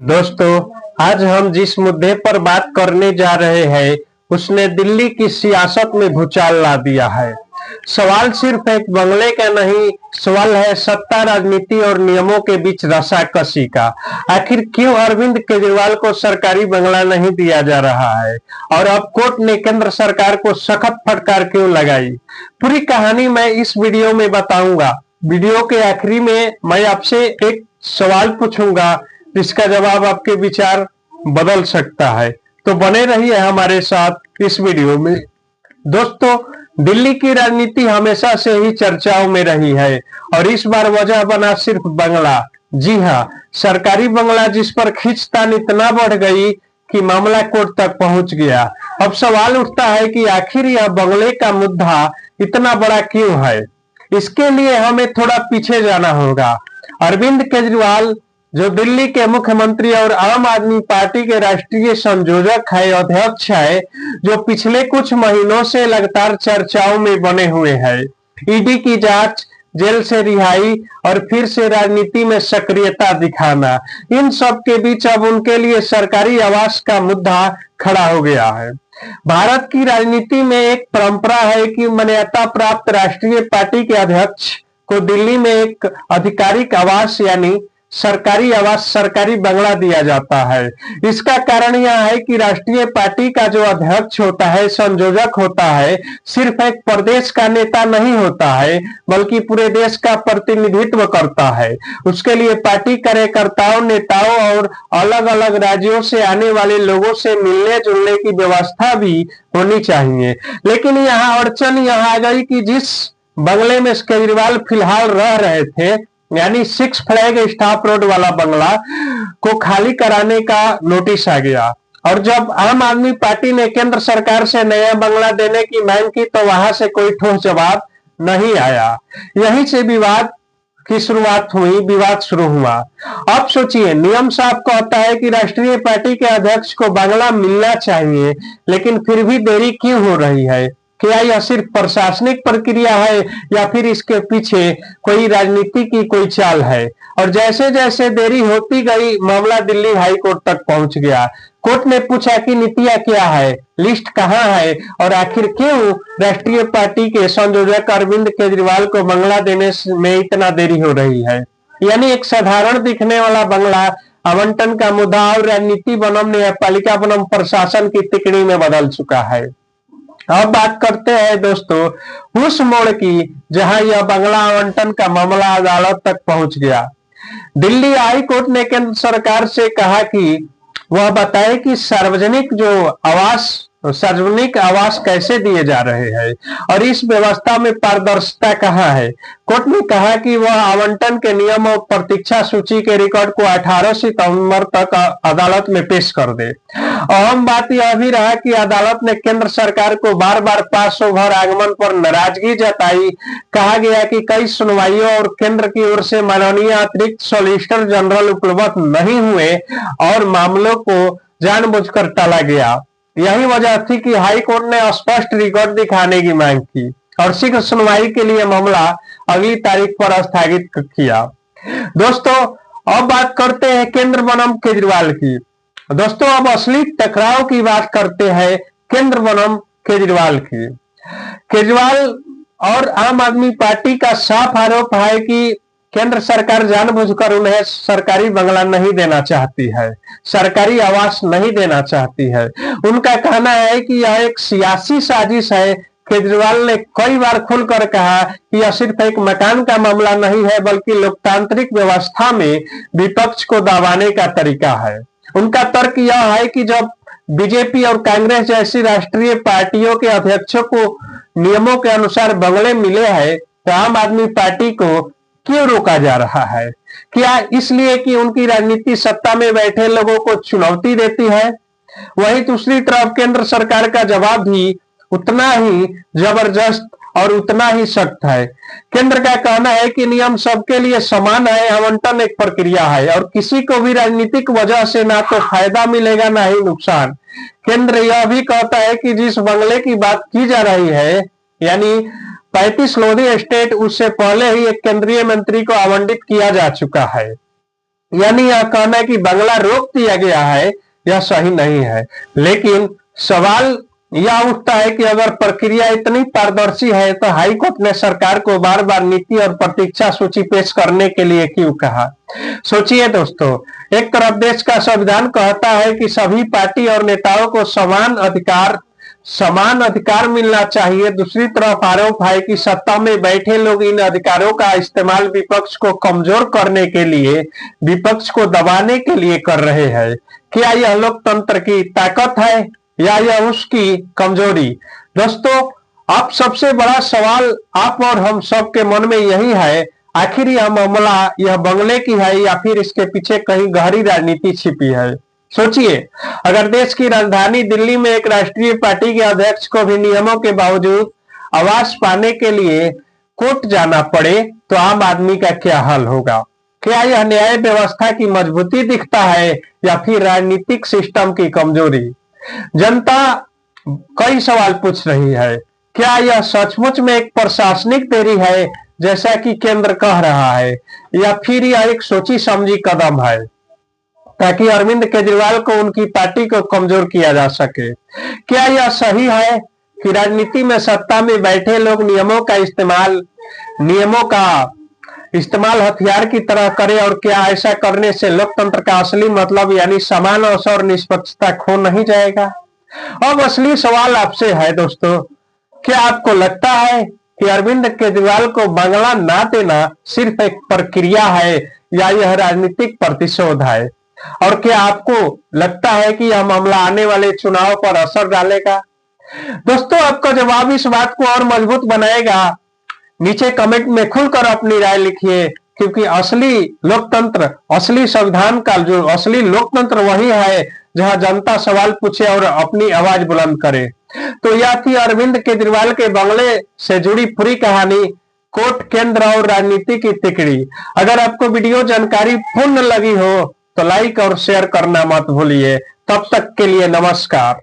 दोस्तों, आज हम जिस मुद्दे पर बात करने जा रहे हैं, उसने दिल्ली की सियासत में भूचाल ला दिया है। सवाल सिर्फ एक बंगले का नहीं, सवाल है सत्ता, राजनीति और नियमों के बीच रस्साकसी का। आखिर क्यों अरविंद केजरीवाल को सरकारी बंगला नहीं दिया जा रहा है और अब कोर्ट ने केंद्र सरकार को सख्त फटकार क्यों लगाई? पूरी कहानी मैं इस वीडियो में बताऊंगा। वीडियो के आखिरी में मैं आपसे एक सवाल पूछूंगा जिसका जवाब आपके विचार बदल सकता है। तो बने रहिए हमारे साथ इस वीडियो में। दोस्तों, दिल्ली की राजनीति हमेशा से ही चर्चाओं में रही है और इस बार वजह बना सिर्फ बंगला। जी हाँ, सरकारी बंगला, जिस पर खींचतान इतना बढ़ गई कि मामला कोर्ट तक पहुंच गया। अब सवाल उठता है कि आखिर यह बंगले का मुद्दा इतना बड़ा क्यों है? इसके लिए हमें थोड़ा पीछे जाना होगा। अरविंद केजरीवाल, जो दिल्ली के मुख्यमंत्री और आम आदमी पार्टी के राष्ट्रीय संयोजक है, अध्यक्ष है, जो पिछले कुछ महीनों से लगातार चर्चाओं में बने हुए हैं। ईडी की जांच, जेल से रिहाई और फिर से राजनीति में सक्रियता दिखाना, इन सब के बीच अब उनके लिए सरकारी आवास का मुद्दा खड़ा हो गया है। भारत की राजनीति में एक परंपरा है कि मान्यता प्राप्त राष्ट्रीय पार्टी के अध्यक्ष को दिल्ली में एक आधिकारिक आवास यानी सरकारी आवास, सरकारी बंगला दिया जाता है। इसका कारण यह है कि राष्ट्रीय पार्टी का जो अध्यक्ष होता है, संयोजक होता है, सिर्फ एक प्रदेश का नेता नहीं होता है, बल्कि पूरे देश का प्रतिनिधित्व करता है। उसके लिए पार्टी कार्यकर्ताओं, नेताओं और अलग अलग राज्यों से आने वाले लोगों से मिलने जुलने की व्यवस्था भी होनी चाहिए। लेकिन यहाँ अड़चन यह आ गई कि जिस बंगले में केजरीवाल फिलहाल रह रहे थे, यानी सिक्स फ्लैग स्टाफ रोड वाला बंगला को खाली कराने का नोटिस आ गया। और जब आम आदमी पार्टी ने केंद्र सरकार से नया बंगला देने की मांग की तो वहां से कोई ठोस जवाब नहीं आया। यहीं से विवाद की शुरुआत हुई, विवाद शुरू हुआ। अब सोचिए, नियम साफ कहता है कि राष्ट्रीय पार्टी के अध्यक्ष को बंगला मिलना चाहिए, लेकिन फिर भी देरी क्यों हो रही है? क्या यह सिर्फ प्रशासनिक प्रक्रिया है या फिर इसके पीछे कोई राजनीति की कोई चाल है? और जैसे जैसे देरी होती गई, मामला दिल्ली हाई कोर्ट तक पहुंच गया। कोर्ट ने पूछा कि नीतियां क्या है, लिस्ट कहां है और आखिर क्यों राष्ट्रीय पार्टी के संयोजक अरविंद केजरीवाल को बंगला देने में इतना देरी हो रही है। यानी एक साधारण दिखने वाला बंगला आवंटन का मुद्दा और राजनीति बनम न्यायपालिका बनम प्रशासन की तिकड़ी में बदल चुका है। अब बात करते हैं दोस्तों उस मोड़ की जहां यह बंगला आवंटन का मामला अदालत तक पहुंच गया। दिल्ली हाई कोर्ट ने केंद्र सरकार से कहा कि वह बताए कि सार्वजनिक आवास कैसे दिए जा रहे हैं और इस व्यवस्था में पारदर्शिता कहां है। कोर्ट ने कहा कि वह आवंटन के नियम और प्रतीक्षा सूची के रिकॉर्ड को 18 सितंबर तक अदालत में पेश कर दे। अहम बात यह भी रहा कि अदालत ने केंद्र सरकार को बार बार पास ओवर आगमन पर नाराजगी जताई। कहा गया कि कई सुनवाइयों और केंद्र की ओर से माननीय अतिरिक्त सॉलिसिटर जनरल उपलब्ध नहीं हुए और मामलों को जानबूझकर टाला गया। यही वजह थी कि हाई कोर्ट ने स्पष्ट रिकॉर्ड दिखाने की मांग की और शीघ्र सुनवाई के लिए मामला अगली तारीख पर स्थगित किया। दोस्तों, अब बात करते हैं केंद्र बनाम केजरीवाल की। दोस्तों, अब असली टकराव की बात करते हैं केंद्र बनाम केजरीवाल की। केजरीवाल और आम आदमी पार्टी का साफ आरोप है कि केंद्र सरकार जानबूझकर उन्हें सरकारी बंगला नहीं देना चाहती है, सरकारी आवास नहीं देना चाहती है। उनका कहना है कि यह एक सियासी साजिश है। केजरीवाल ने कई बार खुलकर कहा कि यह सिर्फ एक मकान का मामला नहीं है, बल्कि लोकतांत्रिक व्यवस्था में विपक्ष को दबाने का तरीका है। उनका तर्क यह है कि जब बीजेपी और कांग्रेस जैसी राष्ट्रीय पार्टियों के अध्यक्षों को नियमों के अनुसार बंगले मिले हैं, तो आम आदमी पार्टी को क्यों रोका जा रहा है? क्या इसलिए कि उनकी राजनीति सत्ता में बैठे लोगों को चुनौती देती है? वहीं दूसरी तरफ केंद्र सरकार का जवाब भी उतना ही जबरदस्त और उतना ही सख्त है। केंद्र का कहना है कि नियम सबके लिए समान है, आवंटन एक प्रक्रिया है और किसी को भी राजनीतिक वजह से ना तो फायदा मिलेगा ना ही नुकसान। केंद्र यह भी कहता है कि जिस बंगले की बात की जा रही है, यानी 35 लोधी एस्टेट, उससे पहले ही एक केंद्रीय मंत्री को आवंटित किया जा चुका है। यानी यह कहना है कि बंगला रोक दिया गया है, यह सही नहीं है। लेकिन सवाल यह उठता है कि अगर प्रक्रिया इतनी पारदर्शी है तो हाईकोर्ट ने सरकार को बार बार नीति और प्रतीक्षा सूची पेश करने के लिए क्यों कहा। सोचिए दोस्तों, एक तरफ देश का संविधान कहता है कि सभी पार्टी और नेताओं को समान अधिकार मिलना चाहिए, दूसरी तरफ आरोप है कि सत्ता में बैठे लोग इन अधिकारों का इस्तेमाल विपक्ष को कमजोर करने के लिए, विपक्ष को दबाने के लिए कर रहे हैं। क्या यह लोकतंत्र की ताकत है या यह उसकी कमजोरी। दोस्तों, अब सबसे बड़ा सवाल आप और हम सब के मन में यही है, आखिर यह मामला यह बंगले की है या फिर इसके पीछे कहीं गहरी राजनीति छिपी है। सोचिए, अगर देश की राजधानी दिल्ली में एक राष्ट्रीय पार्टी के अध्यक्ष को भी नियमों के बावजूद आवास पाने के लिए कोर्ट जाना पड़े तो आम आदमी का क्या हाल होगा। क्या यह न्याय व्यवस्था की मजबूती दिखता है या फिर राजनीतिक सिस्टम की कमजोरी। जनता कई सवाल पूछ रही है, क्या यह सचमुच में एक प्रशासनिक देरी है जैसा कि केंद्र कह रहा है, या फिर यह एक सोची समझी कदम है ताकि अरविंद केजरीवाल को उनकी पार्टी को कमजोर किया जा सके। क्या यह सही है कि राजनीति में सत्ता में बैठे लोग नियमों का इस्तेमाल हथियार की तरह करें, और क्या ऐसा करने से लोकतंत्र का असली मतलब यानी समान अवसर और निष्पक्षता खो नहीं जाएगा। अब असली सवाल आपसे है दोस्तों, क्या आपको लगता है कि अरविंद केजरीवाल को बंगला ना देना सिर्फ एक प्रक्रिया है या यह राजनीतिक प्रतिशोध है, और क्या आपको लगता है कि यह मामला आने वाले चुनाव पर असर डालेगा। दोस्तों, आपका जवाब इस बात को और मजबूत बनाएगा। नीचे कमेंट में खुलकर अपनी राय लिखिए, क्योंकि असली लोकतंत्र, असली संविधान का जो असली लोकतंत्र वही है जहां जनता सवाल पूछे और अपनी आवाज बुलंद करे। तो यह थी अरविंद केजरीवाल के बंगले से जुड़ी पूरी कहानी, कोर्ट, केंद्र और राजनीति की तिकड़ी। अगर आपको वीडियो जानकारी पूर्ण लगी हो तो लाइक और शेयर करना मत भूलिए। तब तक के लिए नमस्कार।